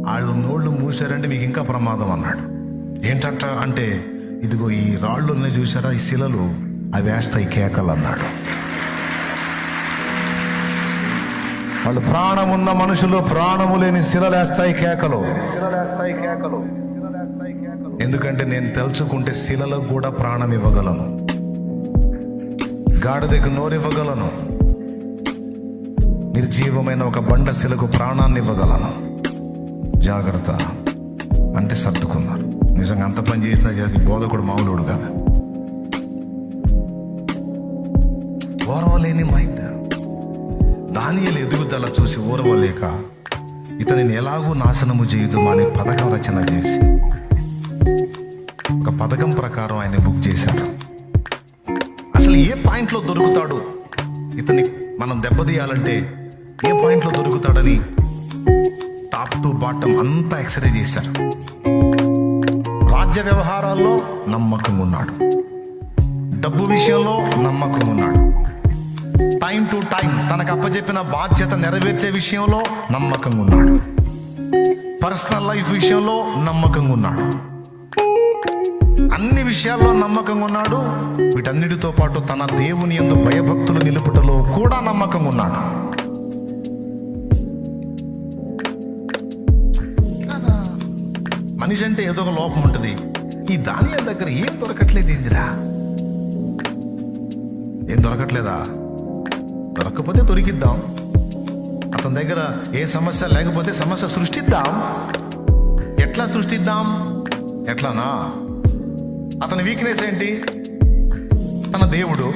వాళ్ళు నోళ్ళు మూసారంటే మీకు ఇంకా ప్రమాదం అన్నాడు. ఏంటంట అంటే, ఇదిగో ఈ రాళ్ళు ఉన్నాయి చూసారా, ఈ శిలలు అవి వేస్తాయి కేకలు అన్నాడు. వాళ్ళు ప్రాణం ఉన్న మనుషులు ప్రాణము లేని శిలలేస్తాయి కేకలు. ఎందుకంటే నేను తలుచుకుంటే శిలలకు కూడా ప్రాణం ఇవ్వగలను, గాడిదకు నోరివ్వగలను, నిర్జీవమైన ఒక బండ శిలకు ప్రాణాన్ని ఇవ్వగలను. జాగ్రత్త అంటే సర్దుకున్నారు. నిజంగా అంత పని చేసినా చేసి బోధకుడు మామూలుడు కాదు. ఓర్వలేని మైండ్. దానియేలు ఎదుగుదల చూసి ఓర్వలేక ఇతనిని ఎలాగూ నాశనము చేయుదుమా అని పథకం రచన చేసి ఒక పథకం ప్రకారం ఆయన బుక్ చేశారు. అసలు ఏ పాయింట్లో దొరుకుతాడు ఇతని మనం దెబ్బతీయాలంటే, ఏ పాయింట్లో దొరుకుతాడని టాప్ టు బాటం అంతా ఎక్స్రే చేశారు. రాజ్య వ్యవహారాల్లో నమ్మకంగా ఉన్నాడు, డబ్బు విషయంలో నమ్మకంగా ఉన్నాడు, టైం టు టైం తనకు అప్పచెప్పిన బాధ్యత నెరవేర్చే విషయంలో నమ్మకంగా ఉన్నాడు, పర్సనల్ లైఫ్ విషయంలో నమ్మకంగా ఉన్నాడు, అన్ని విషయాల్లో నమ్మకంగా ఉన్నాడు. వీటన్నిటితో పాటు తన దేవుని యందు భయభక్తులు నిలుపుటలో కూడా నమ్మకంగా ఉన్నాడు. మనిషి అంటే ఏదో ఒక లోపం ఉంటుంది. ఈ దానియేలు దగ్గర ఏం దొరకట్లేదు ఏందిరా? ఏం దొరకట్లేదా? దొరకకపోతే దొరికిద్దాం. అతని దగ్గర ఏ సమస్య లేకపోతే సమస్య సృష్టిద్దాం. ఎట్లా సృష్టిద్దాం? ఎట్లానా? అతని వీక్నెస్ ఏంటి? తన దేవుడు.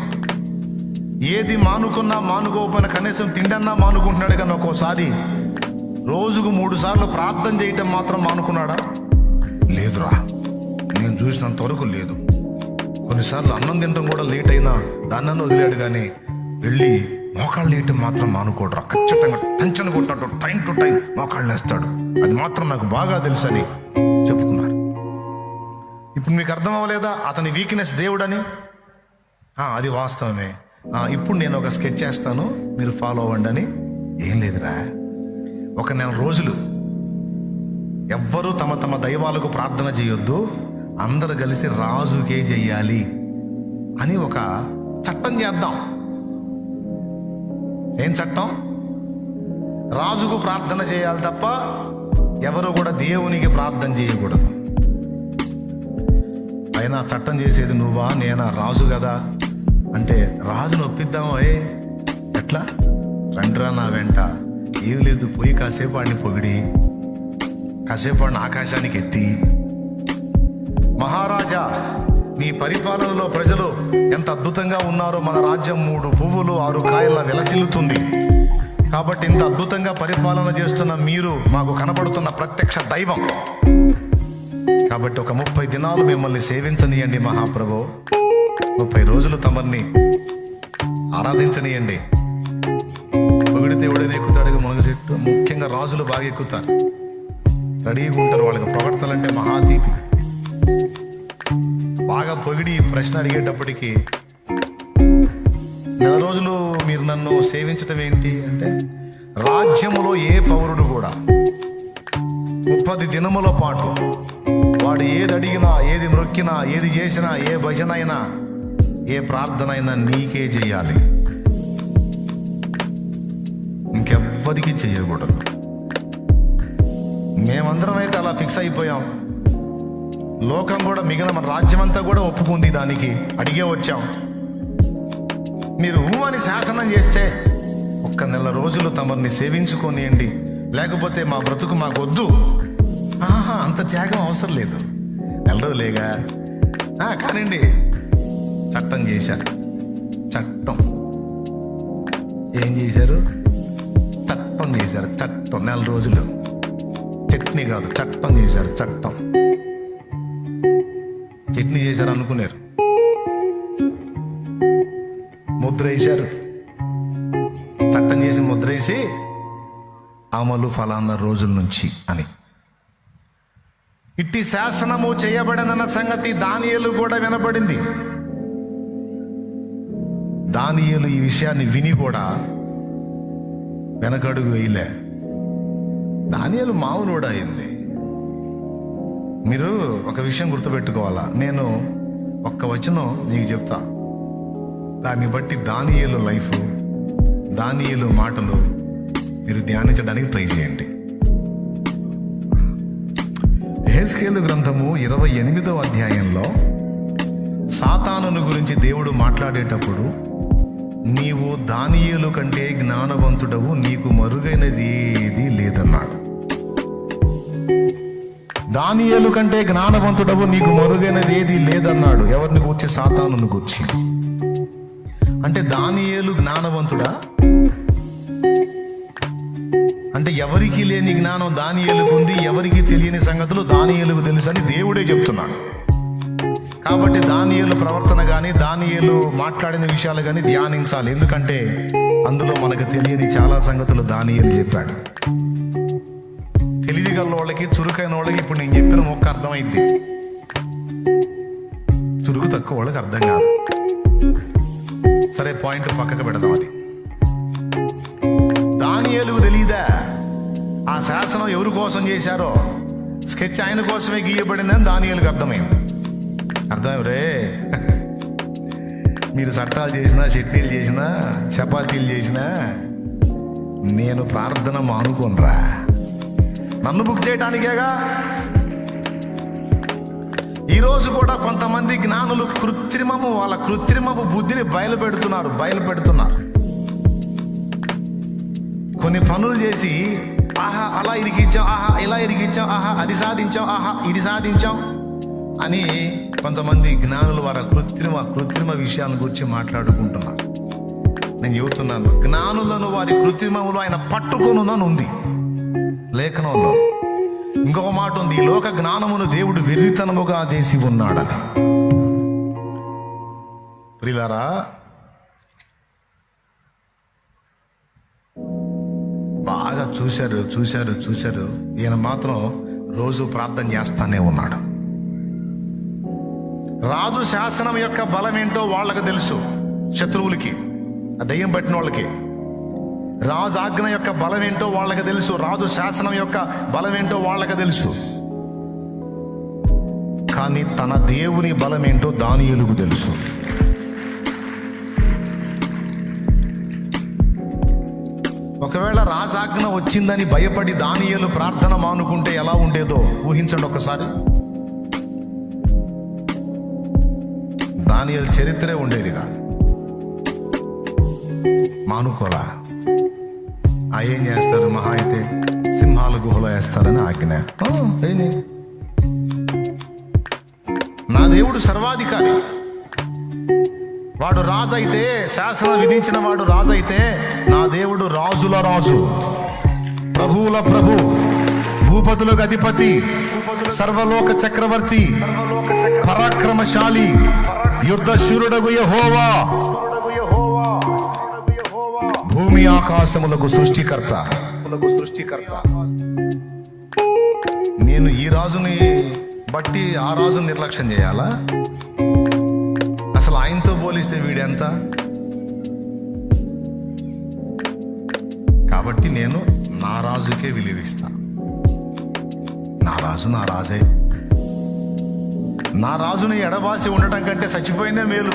ఏది మానుకున్నా మానుకోకపోయినా కనీసం తిండన్నా మానుకుంటున్నాడు. కానీ ఒక్కోసారి రోజుకు 3 సార్లు ప్రార్థన చేయటం మాత్రం మానుకున్నాడా? లేదురా, నేను చూసినంత వరకు లేదు. కొన్నిసార్లు అన్నం తినడం కూడా లేట్ అయినా దాన్ని వదిలేడు, కానీ వెళ్ళి మోకాళ్ళు వేయటం మాత్రం మానుకోడరా. ఖచ్చితంగా టెన్షన్ కొట్టాడు, టైం టు టైం మోకాళ్ళు వేస్తాడు. అది మాత్రం నాకు బాగా తెలుసు అని చెప్పుకున్నారు. ఇప్పుడు మీకు అర్థం అవ్వలేదా అతని వీక్నెస్ దేవుడని? అది వాస్తవమే. ఇప్పుడు నేను ఒక స్కెచ్ చేస్తాను, మీరు ఫాలో అవ్వండి అని. ఏం లేదురా, ఒక 4 రోజులు ఎవ్వరూ తమ తమ దైవాలకు ప్రార్థన చేయొద్దు, అందరు కలిసి రాజుకే చెయ్యాలి అని ఒక చట్టం చేద్దాం. ఏం చట్టం? రాజుకు ప్రార్థన చేయాలి తప్ప ఎవరు కూడా దేవునికి ప్రార్థన చేయకూడదు. అయినా చట్టం చేసేది నువ్వా నేనా? రాజు కదా అంటే రాజును ఒప్పిద్దామో. ఎట్లా? రండిరా నా వెంట. ఏం లేదు, పోయి కాసేపు వాడిని పొగిడి కాసేపు వాడిని ఆకాశానికి ఎత్తి, మహారాజా మీ పరిపాలనలో ప్రజలు ఎంత అద్భుతంగా ఉన్నారో, మన రాజ్యం 3 పువ్వులు 6 కాయల విలసిల్లుతుంది. కాబట్టి ఇంత అద్భుతంగా పరిపాలన చేస్తున్న మీరు మాకు కనబడుతున్న ప్రత్యక్ష దైవం. కాబట్టి ఒక 30 దినాలు మిమ్మల్ని సేవించనియండి మహాప్రభు. 30 రోజులు తమర్ని ఆరాధించనియండి. పొగిడితే ఎవడైనా ఎక్కుతాడుగా మునగ చెట్టు. ముఖ్యంగా రాజులు బాగా ఎక్కుతారు, రెడీగా ఉంటారు. వాళ్ళకి పొగడతలంటే మహాతీపి. బాగా పొగిడి ప్రశ్న అడిగేటప్పటికి 4 రోజులు మీరు నన్ను సేవించటం ఏంటి అంటే, రాజ్యములో ఏ పౌరుడు కూడా 30 దినముల పాటు వాడు ఏది అడిగినా, ఏది మొక్కినా, ఏది చేసినా, ఏ భజన అయినా, ఏ ప్రార్థన అయినా నీకే చెయ్యాలి, ఇంకెవ్వరికి చెయ్యకూడదు. మేమందరం అయితే అలా ఫిక్స్ అయిపోయాం. లోకం కూడా, మిగిలిన మన రాజ్యం అంతా కూడా ఒప్పుకుంది, దానికి అడిగే వచ్చాం. మీరు అని శాసనం చేస్తే ఒక్క 4 రోజులు తమర్ని సేవించుకోనియండి, లేకపోతే మా బ్రతుకు మాకొద్దు. అంత త్యాగం అవసరం లేదు, 4 రోజులేగా కానివ్వండి. చట్టం చేశారు. చట్టం ఏం చేశారు? చట్టం చేశారు. చట్టం 4 రోజులు. చట్నీ కాదు, చట్టం చేశారు. చట్టం చట్నీ చేశారు అనుకున్నారు. ముద్ర వేశారు. చట్టం చేసి ముద్ర వేసి అమలు ఫలానా రోజుల నుంచి అని. ఇట్టి శాసనము చేయబడినన్న సంగతి దానియేలు కూడా వినబడింది. దానియేలు ఈ విషయాన్ని విని కూడా వెనకడుగు వేయలే. దానియేలు మామూలుడు అయింది. మీరు ఒక విషయం గుర్తుపెట్టుకోవాలా, నేను ఒక్క వచనం నీకు చెప్తా, దాన్ని బట్టి దానియేలు లైఫ్, దానియేలు మాటలు మీరు ధ్యానించడానికి ట్రై చేయండి. యెహెజ్కేలు గ్రంథము 28వ అధ్యాయంలో సాతానును గురించి దేవుడు మాట్లాడేటప్పుడు, నీవు దానియేలు కంటే జ్ఞానవంతుడవు, నీకు మరుగైనది ఏది లేదన్నాడు. దానియేలు కంటే జ్ఞానవంతుడవు, నీకు మరుగైనది ఏది లేదన్నాడు. ఎవరిని గూర్చి? సాతానును గూర్చి. అంటే దానియేలు జ్ఞానవంతుడా? అంటే ఎవరికి లేని జ్ఞానం దానియేలుకు ఉంది, ఎవరికి తెలియని సంగతులు దానియేలుకు తెలుసని దేవుడే చెప్తున్నాడు. కాబట్టి దానియేలు ప్రవర్తన కానీ, దానియేలు మాట్లాడిన విషయాలు కానీ ధ్యానించాలి. ఎందుకంటే అందులో మనకు తెలియని చాలా సంగతులు దానియేలు చెప్పాడు. తెలివిగల వాళ్ళకి, చురుకైన వాళ్ళకి ఇప్పుడు నేను చెప్పిన మొక్క అర్థమైంది, చురుకు తక్కువ వాళ్ళకి అర్థం కాదు. సరే, పాయింట్ పక్కకు పెడదాం. అది దానియేలుకు తెలియదా ఆ శాసనం ఎవరి కోసం చేశారో? స్కెచ్ ఆయన కోసమే గీయబడిందని దానియేలుకు అర్థమైంది. అర్థమేరే, మీరు చట్టాలు చేసినా, చట్నీలు చేసినా, చపాతీలు చేసినా నేను ప్రార్థన మానుకోనరా, నన్ను బుక్ చేయడానికేగా. ఈరోజు కూడా కొంతమంది జ్ఞానులు వాళ్ళ కృత్రిమపు బుద్ధిని బయలుపెడుతున్నారు. కొన్ని పనులు చేసి, ఆహా అలా ఇరికించాం, ఆహా ఇలా ఇరికించాం, ఆహా అది సాధించాం, ఆహా ఇది సాధించాం అని కొంతమంది జ్ఞానులు వారి కృత్రిమ విషయాల గురించి మాట్లాడుకుంటున్నారు. నేను చెబుతున్నాను, జ్ఞానులను వారి కృత్రిమములు ఆయన పట్టుకొనుందని ఉంది లేఖనంలో. ఇంకొక మాట ఉంది, ఈ లోక జ్ఞానమును దేవుడు వెర్రితనముగా చేసి ఉన్నాడని. ప్రియులారా, బాగా చూశారు. ఈయన మాత్రం రోజు ప్రార్థన చేస్తానే ఉన్నాడు. రాజు శాసనం యొక్క బలం ఏంటో వాళ్ళకి తెలుసు, శత్రువులకి, ఆ దయ్యం పట్టిన వాళ్ళకి. రాజు ఆజ్ఞ యొక్క బలం ఏంటో వాళ్ళకి తెలుసు, రాజు శాసనం యొక్క బలం ఏంటో వాళ్ళకి తెలుసు. కానీ తన దేవుని బలం ఏంటో దానియేలుకు తెలుసు. ఒకవేళ రాజాజ్ఞ వచ్చిందని భయపడి దానియేలు ప్రార్థన మానుకుంటే ఎలా ఉండేదో ఊహించండి ఒకసారి. దానియేలు చరిత్రే ఉండేది కాదు. మానుకోరా, ఏం చేస్తారు? మహా అయితే సింహాల గుహలో వేస్తారని ఆజ్ఞ. నా దేవుడు సర్వాధికారి, వాడు రాజు అయితే, శాసనం విధించిన వాడు రాజు అయితే, నా దేవుడు రాజుల రాజు, ప్రభువుల ప్రభు, భూపతులకు అధిపతి, సర్వలోక చక్రవర్తి, పరాక్రమశాలి, యుద్ధ శూరుడగు యెహోవా, భూమి ఆకాశములకు సృష్టికర్త. నేను ఈ రాజుని బట్టి ఆ రాజుని నిర్లక్ష్యం చేయాలా? అసలు ఆయనతో పోలిస్తే వీడెంత? కాబట్టి నేను నా రాజుకే విలువిస్తా. నా రాజు నా రాజే. నా రాజుని ఎడబాసి ఉండటం కంటే చచ్చిపోయిందే మేలు.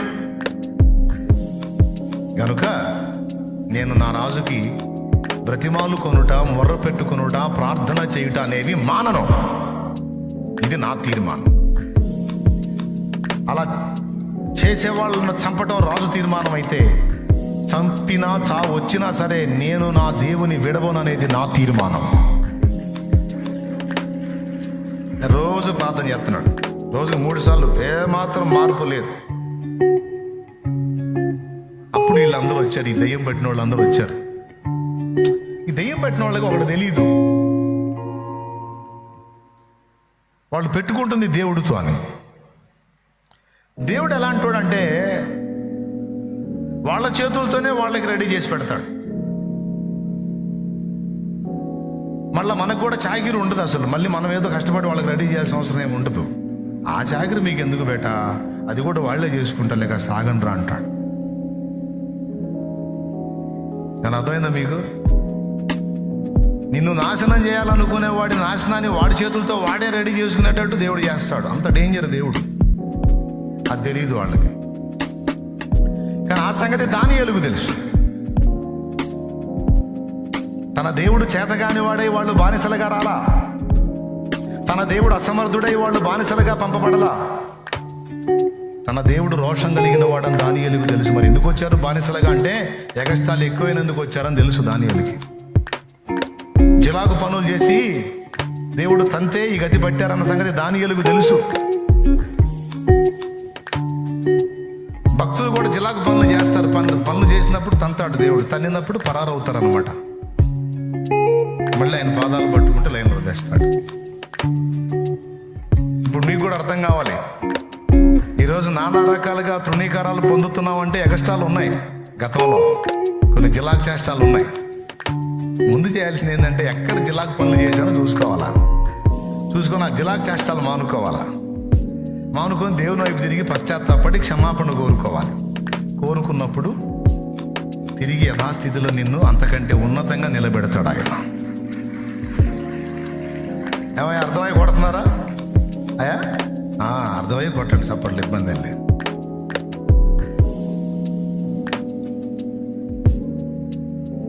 కనుక నేను నా రాజుకి బ్రతిమాలు కొనుట, మొర్ర పెట్టుకొనుట, ప్రార్థన చేయుట అనేవి మానను. ఇది నా తీర్మానం. అలా చేసేవాళ్ళను చంపటం రాజు తీర్మానం అయితే, చంపినా చావు వచ్చినా సరే నేను నా దేవుని విడవననేది నా తీర్మానం. రోజు ప్రార్థన చేస్తున్నాడు, రోజుకు 3 సార్లు, ఏమాత్రం మార్పు లేదు. అప్పుడు వీళ్ళందరూ వచ్చారు, ఈ దయ్యం పట్టిన వాళ్ళందరూ వచ్చారు. ఈ దయ్యం పట్టిన వాళ్ళకి ఒకటి తెలియదు, వాళ్ళు పెట్టుకుంటుంది దేవుడితో అని. దేవుడు ఎలాంటి వాడు అంటే వాళ్ళ చేతులతోనే వాళ్ళకి రెడీ చేసి పెడతాడు. మళ్ళీ మనకు కూడా చాకిరి ఉండదు అసలు. మళ్ళీ మనం ఏదో కష్టపడి వాళ్ళకి రెడీ చేయాల్సిన అవసరం ఏమి ఉండదు. ఆ చాకిరి మీకు ఎందుకు బేటా, అది కూడా వాళ్ళే చేసుకుంటా, లేక సాగండ్రా అంటాడు. నేను అర్థమైందా మీకు? నిన్ను నాశనం చేయాలనుకునే వాడి నాశనాన్ని వాడి చేతులతో వాడే రెడీ చేసుకునేటట్టు దేవుడు చేస్తాడు. అంత డేంజర్ దేవుడు. అది తెలియదు వాళ్ళకి. కానీ ఆ సంగతి దానియేలుకు తెలుసు. తన దేవుడు చేతగాని వాడై వాళ్ళు బానిసలుగా రాలా. తన దేవుడు అసమర్థుడై వాళ్ళు బానిసలుగా పంపబడలా. తన దేవుడు రోషం కలిగిన వాడని దానియేలుకు తెలుసు. మరి ఎందుకు వచ్చారు బానిసలుగా అంటే ఎగస్టాలు ఎక్కువైనందుకు వచ్చారని తెలుసు దానియేలుకి. జిలాగు పనులు చేసి దేవుడు తంతే ఈ గతి పట్టారన్న సంగతి దానియేలుకు తెలుసు. భక్తులు కూడా జిలాగు పనులు చేస్తారు. పనులు చేసినప్పుడు తంతాడు దేవుడు, తన్నినప్పుడు పరారవుతారు అనమాట. మళ్ళీ ఆయన పాదాలు పట్టుకుంటే లైన్లో తెస్తాడు. ఇప్పుడు మీకు కూడా అర్థం కావాలి. ఈరోజు నానా రకాలుగా తృణీకారాలు పొందుతున్నామంటే ఎగస్టాలు ఉన్నాయి. గతంలో కొన్ని జిలాక్ చేష్టాలు ఉన్నాయి. ముందు చేయాల్సింది ఏంటంటే ఎక్కడ జిలాక్ పనులు చేశానో చూసుకొని ఆ జిలాక్ చేష్టాలు మానుకొని దేవుని వైపు తిరిగి పశ్చాత్తాపడి క్షమాపణ కోరుకోవాలి. కోరుకున్నప్పుడు తిరిగి యథాస్థితిలో నిన్ను అంతకంటే ఉన్నతంగా నిలబెడతాడు ఆయన. ఏమయ్య అర్థమై కొడుతున్నారా? అయ్యా అర్థమై కొట్టండి, చప్పట్లు, ఇబ్బంది ఏం లేదు.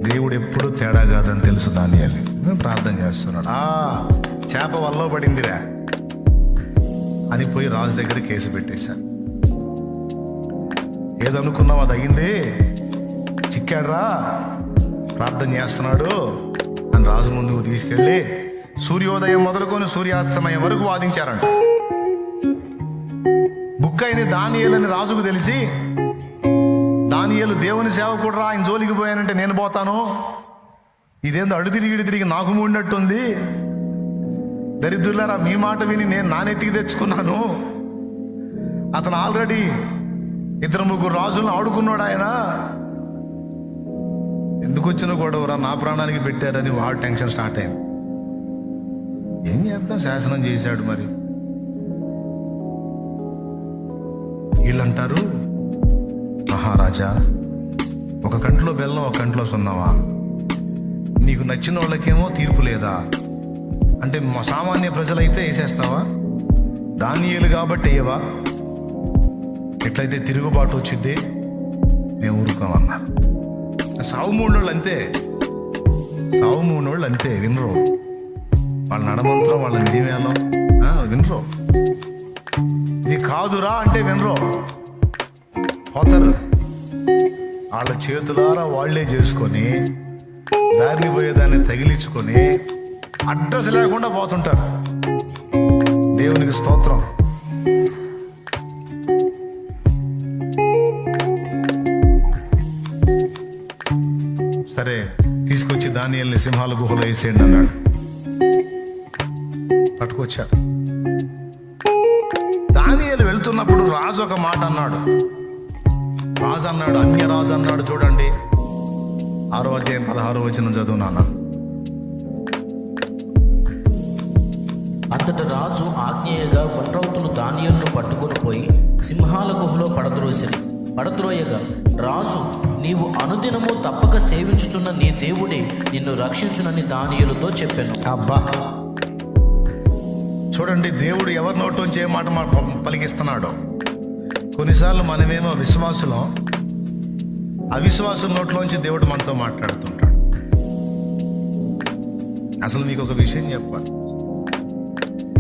దేవుడు ఎప్పుడు తేడా కాదని తెలుసు దానియేలు. ప్రార్థన చేస్తున్నాడు. చేప వల్ల పడిందిరా అని పోయి రాజు దగ్గర కేసు పెట్టేశారు. ఏదనుకున్నావు అది అయింది, చిక్కాడ్రా, ప్రార్థన చేస్తున్నాడు అని రాజు ముందుకు తీసుకెళ్ళి సూర్యోదయం మొదలుకొని సూర్యాస్తమయం వరకు వాదించారంట. బుక్ అయింది దానియేలని రాజుకు తెలిసి, దానియేలు దేవుని సేవకుడు రా, ఆయన జోలికి పోయానంటే నేను పోతాను, ఇదేందో అడు తిరిగి నాకు మూడినట్టుంది, దరిద్రులారా మీ మాట విని నేను నానెత్తికి తెచ్చుకున్నాను, అతను ఆల్రెడీ 2-3 రాజులను ఆడుకున్నాడు, ఆయన ఎందుకు వచ్చిన గొడవరా, నా ప్రాణానికి పెట్టారని వాడు టెన్షన్ స్టార్ట్ అయింది. ఏం చేద్దాం, శాసనం చేశాడు. మరి వీళ్ళంటారు, మహారాజా ఒక కంట్లో బెల్లం ఒక కంట్లో సున్నావా, నీకు నచ్చిన వాళ్ళకేమో తీర్పు లేదా అంటే మా సామాన్య ప్రజలైతే వేసేస్తావా, దానియేలు కాబట్టి వేయవా, ఎట్లయితే తిరుగుబాటు వచ్చిద్ది మేము ఊరుకోమన్నారు. సావు మూడోళ్ళు అంతే, వినరు. వాళ్ళ నడమంత్రం, వాళ్ళ నిడివేలం వినరు. ఇది కాదురా అంటే వినరు, పోతారు. వాళ్ళ చేతులారా వాళ్లే చేసుకొని దారిని పోయేదాన్ని తగిలించుకొని అడ్రస్ లేకుండా పోతుంటారు. దేవునికి స్తోత్రం. సరే తీసుకొచ్చి దానియేలుని సింహాల గుహలో వేసేయండి అన్నాడు. పట్టుకొచ్చారు. దానియేలు వెళ్తున్నప్పుడు రాజు ఒక మాట అన్నాడు. అన్యరాజు అన్నాడు. చూడండి 6వ అధ్యాయం 16వ వచనం చదువు నాన్న. అంతట రాజు ఆజ్ఞేయగా ఒంట్రౌతులు దానియేలును పట్టుకుని పోయి సింహాల గుహలో పడద్రోయగా రాజు, నీవు అనుదినము తప్పక సేవించుతున్న నీ దేవుడే నిన్ను రక్షించునని దానియేలుతో చెప్పాను. అబ్బా, చూడండి దేవుడు ఎవరి నోట్లోంచి ఏ మాట పలికిస్తున్నాడో. కొన్నిసార్లు మనమేమో విశ్వాసులం, అవిశ్వాసుల నోట్లోంచి దేవుడు మనతో మాట్లాడుతుంటాడు. అసలు మీకు ఒక విషయం చెప్పాలి.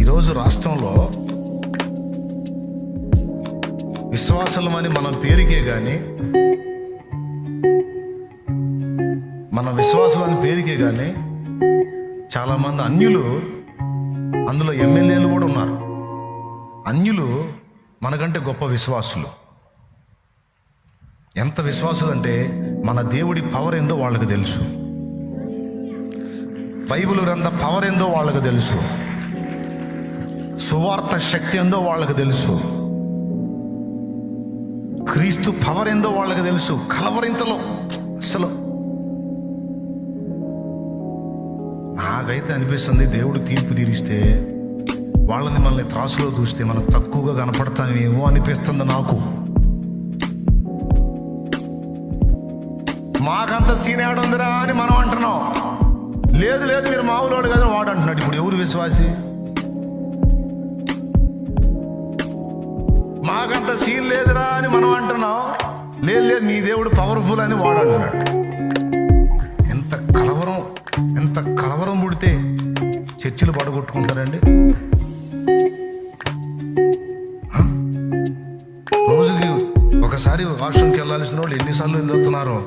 ఈరోజు రాష్ట్రంలో విశ్వాసులమని మన పేరుకే కానీ, మన విశ్వాసులని పేరుకే కానీ చాలామంది అన్యులు, అందులో ఎమ్మెల్యేలు కూడా ఉన్నారు. అన్యులు మనకంటే గొప్ప విశ్వాసులు. ఎంత విశ్వాసులు అంటే మన దేవుడి పవర్ ఏందో వాళ్ళకి తెలుసు, బైబిల్ గ్రంథ పవర్ ఏందో వాళ్ళకి తెలుసు, సువార్త శక్తి ఏందో వాళ్ళకి తెలుసు, క్రీస్తు పవర్ ఏందో వాళ్ళకి తెలుసు. కలవరింతలో అసలు నాకైతే అనిపిస్తుంది, దేవుడు తీర్పు తీరిస్తే వాళ్ళని మనల్ని త్రాసులో చూస్తే మనం తక్కువగా కనపడతామేమో అనిపిస్తుంది నాకు. మాకంత సీన్ ఏడుందిరా అని మనం అంటున్నాం. లేదు లేదు మీరు మామూలు కదా వాడు అంటున్నాడు. ఇప్పుడు ఎవరు విశ్వాసి? మాకంత సీన్ లేదురా అని మనం అంటున్నాం. లేదు లేదు నీ దేవుడు పవర్ఫుల్ అని వాడు అంటున్నాడు. ఎంత కలవరం పుడితే చర్చిలు పడగొట్టుకుంటారండి. రోజుకి ఒకసారి వాష్రూమ్కి వెళ్ళాల్సిన వాళ్ళు ఎన్నిసార్లు వెళ్తున్నారో.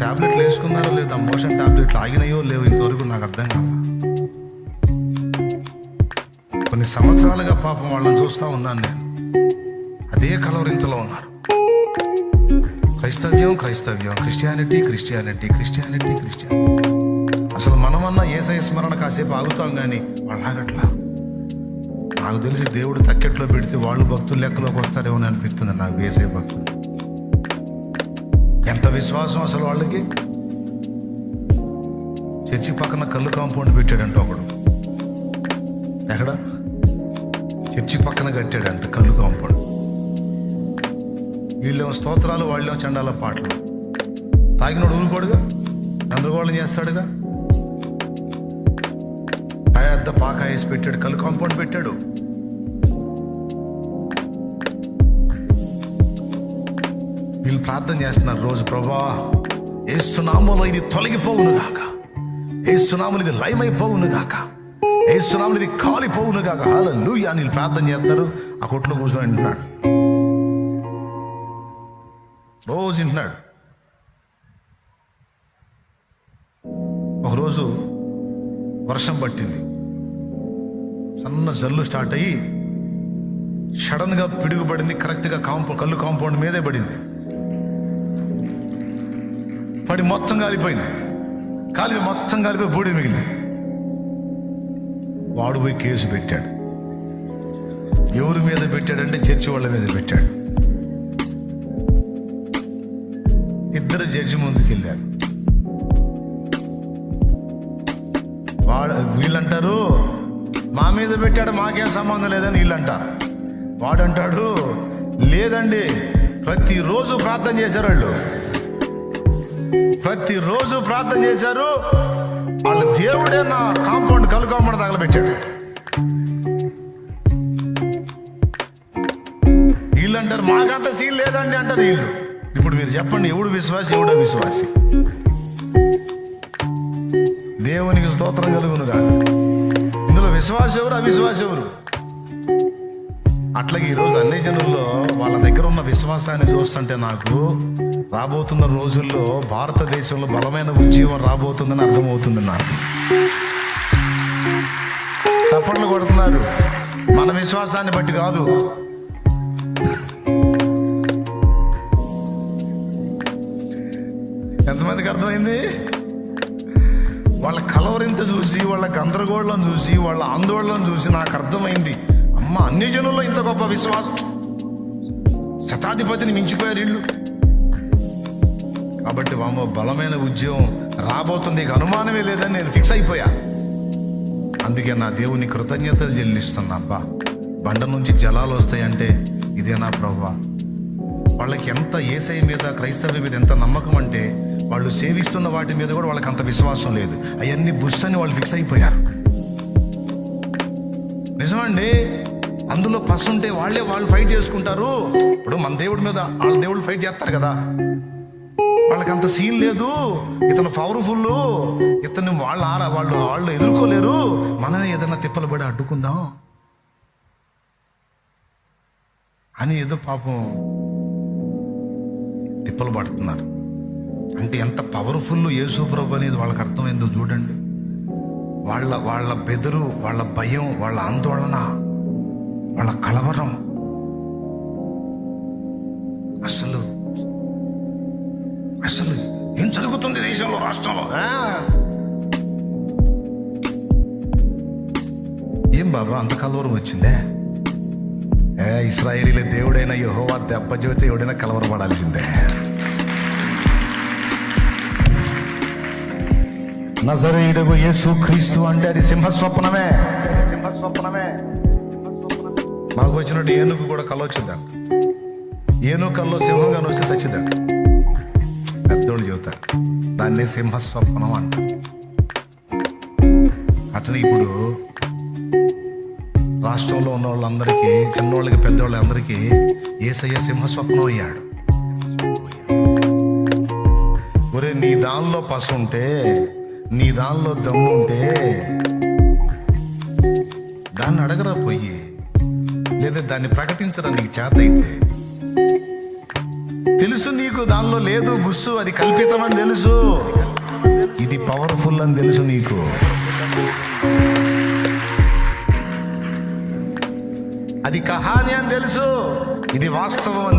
టాబ్లెట్లు వేసుకున్నారో లేదా, మోషన్ టాబ్లెట్లు ఆగినాయో లేవు ఇంతవరకు నాకు అర్థం కాదు. కొన్ని సంవత్సరాలుగా పాపం వాళ్ళని చూస్తూ ఉన్నాను నేను. అదే కలవరింతలో ఉన్నారు. క్రైస్తవ్యం క్రిస్టియానిటీ. అసలు మనమన్నా యేసయ్య స్మరణ కాసేపు ఆగుతాం కానీ వాళ్ళు ఆగట్లా. నాకు తెలిసి దేవుడు తక్కెట్లో పెడితే వాళ్ళు భక్తులు లెక్కలోకి వస్తారేమో అని అనిపిస్తుంది నాకు. యేసయ్య భక్తులు ఎంత విశ్వాసం అసలు వాళ్ళకి. చర్చి పక్కన కళ్ళు కాంపౌండ్ పెట్టాడంట ఒకడు. ఎక్కడ? చర్చి పక్కన కట్టాడంట కళ్ళు కాంపౌండ్. వీళ్ళేమో స్తోత్రాలు, వాళ్ళేమో చండాల పాటలు. తాగినోడు ఊరుకోడుగా, గందరగోళం చేస్తాడుగా. పెద్ద పాక వేసి పెట్టాడు, కళ్ళు కాంపౌండ్ పెట్టాడు. వీళ్ళు ప్రార్థన చేస్తున్నారు రోజు, ప్రభువా యేసు నామములో ఇది తొలగిపోవును గాక, యేసు నామములో ఇది లయమైపోవును గాక, యేసు నామములో ఇది కాలిపోవును గాక. హల్లెలూయా అని ప్రార్థన చేస్తున్నారు. ఆ కొట్లో కూర్చొని వింటున్నాడు, రోజు వింటున్నాడు. ఒకరోజు వర్షం పట్టింది, సన్న జల్లు స్టార్ట్ అయ్యి సడన్ గా పిడుగు పడింది. కరెక్ట్గా కళ్ళు కాంపౌండ్ మీదే పడింది. పడి మొత్తం కాలిపోయింది. మొత్తం కాలిపోయి బూడిద మిగిలింది. వాడు పోయి కేసు పెట్టాడు. ఎవరి మీద పెట్టాడంటే చర్చి వాళ్ళ మీద పెట్టాడు. ఇద్దరు జడ్జి ముందుకు వెళ్ళారు. వీళ్ళంటారు మా మీద పెట్టాడు, మాకేం సంబంధం లేదని వీళ్ళంటారు. వాడంటాడు లేదండి, ప్రతిరోజు ప్రార్థన చేశారు వాళ్ళు, ప్రతిరోజు ప్రార్థన చేశారు. వాళ్ళ దేవుడే నా కాంపౌండ్ కళ్ళు కాంపౌండ్ తగలబెట్టాడు. వీళ్ళంటారు మాకంత సీన్ లేదండి అంటారు వీళ్ళు. ఇప్పుడు మీరు చెప్పండి, ఎవడు విశ్వాసి ఎవడో విశ్వాసి? దేవునికి స్తోత్రం కలుగును కాదు. ఇందులో విశ్వాసం ఎవరు అవిశ్వాసం ఎవరు? అట్లాగే ఈరోజు అన్ని జనుల్లో వాళ్ళ దగ్గర ఉన్న విశ్వాసాన్ని చూస్తుంటే నాకు రాబోతున్న రోజుల్లో భారతదేశంలో బలమైన ఉద్యమం రాబోతుందని అర్థమవుతుంది నాకు. చప్పట్లు కొడుతున్నారు. మన విశ్వాసాన్ని బట్టి కాదు. ఎంతమందికి అర్థమైంది? వాళ్ళ కలవరింత చూసి, వాళ్ళ గందరగోళం చూసి, వాళ్ళ ఆందోళన చూసి నాకు అర్థమైంది, అమ్మ అన్ని జనుల్లో ఇంత గొప్ప విశ్వాసం, శతాధిపతిని మించిపోయారు వీళ్ళు. కాబట్టి వామో బలమైన ఉద్యమం రాబోతుంది, ఇక అనుమానమే లేదని నేను ఫిక్స్ అయిపోయా. అందుకే నా దేవుని కృతజ్ఞతలు చెల్లిస్తున్నా. అబ్బా బండ నుంచి జలాలు వస్తాయంటే ఇదేనా ప్రభువా? వాళ్ళకి ఎంత యేసయ్య మీద, క్రైస్తవ్యం మీద ఎంత నమ్మకం అంటే వాళ్ళు సేవిస్తున్న వాటి మీద కూడా వాళ్ళకి అంత విశ్వాసం లేదు. అవన్నీ బుష్ అని వాళ్ళు ఫిక్స్ అయిపోయారు. నిజమండి, అందులో పసు ఉంటే వాళ్ళు ఫైట్ చేసుకుంటారు. ఇప్పుడు మన దేవుడి మీద వాళ్ళ దేవుళ్ళు ఫైట్ చేస్తారు కదా, వాళ్ళకి అంత సీన్ లేదు, ఇతను పవర్ఫుల్, ఇతను వాళ్ళు ఎదుర్కోలేరు, మనమే ఏదైనా తిప్పలు పడి అడ్డుకుందాం అని ఏదో పాపం తిప్పలు పడుతున్నారు. అంటే ఎంత పవర్ఫుల్ యేసు ప్రభు అనేది వాళ్ళకి అర్థమైందో చూడండి. వాళ్ళ బెదురు, వాళ్ళ భయం, వాళ్ళ ఆందోళన, వాళ్ళ కలవరం అసలు ఏం జరుగుతుంది దేశంలో, రాష్ట్రంలో? ఏం బాబా అంత కలవరం వచ్చిందే? ఇశ్రాయేలీల దేవుడైన యెహోవా దెబ్బ చెబితే ఎవడైనా కలవరపడాల్సిందే. నజరేయుడగు యేసుక్రీస్తు అంటే అది సింహస్వప్నమే. మనకు వచ్చినట్టు ఏనుగు కూడా కలవచ్చుద్దాం. ఏనుకల్లో సింహంగా వచ్చి సచ్చిదాడు. పెద్దోళ్ళు చెబుతారు దాన్ని సింహస్వప్నం అంట. అట్లనే ఇప్పుడు రాష్ట్రంలో ఉన్న వాళ్ళందరికీ, చిన్నోళ్ళకి పెద్దోళ్ళందరికీ యేసయ్య సింహస్వప్నం అయ్యాడు. ఒరే, నీ దానిలో పసు ఉంటే, నీ దానిలో దమ్ము ఉంటే దాన్ని అడగరా పోయి, లేదా దాన్ని ప్రకటించరా నీకు చేత అయితే. తెలుసు నీకు దానిలో లేదు బుస్సు, అది కల్పితం అని తెలుసు, ఇది పవర్ఫుల్ అని తెలుసు నీకు. అది కహాని అని తెలుసు, ఇది వాస్తవం అని తెలుసు.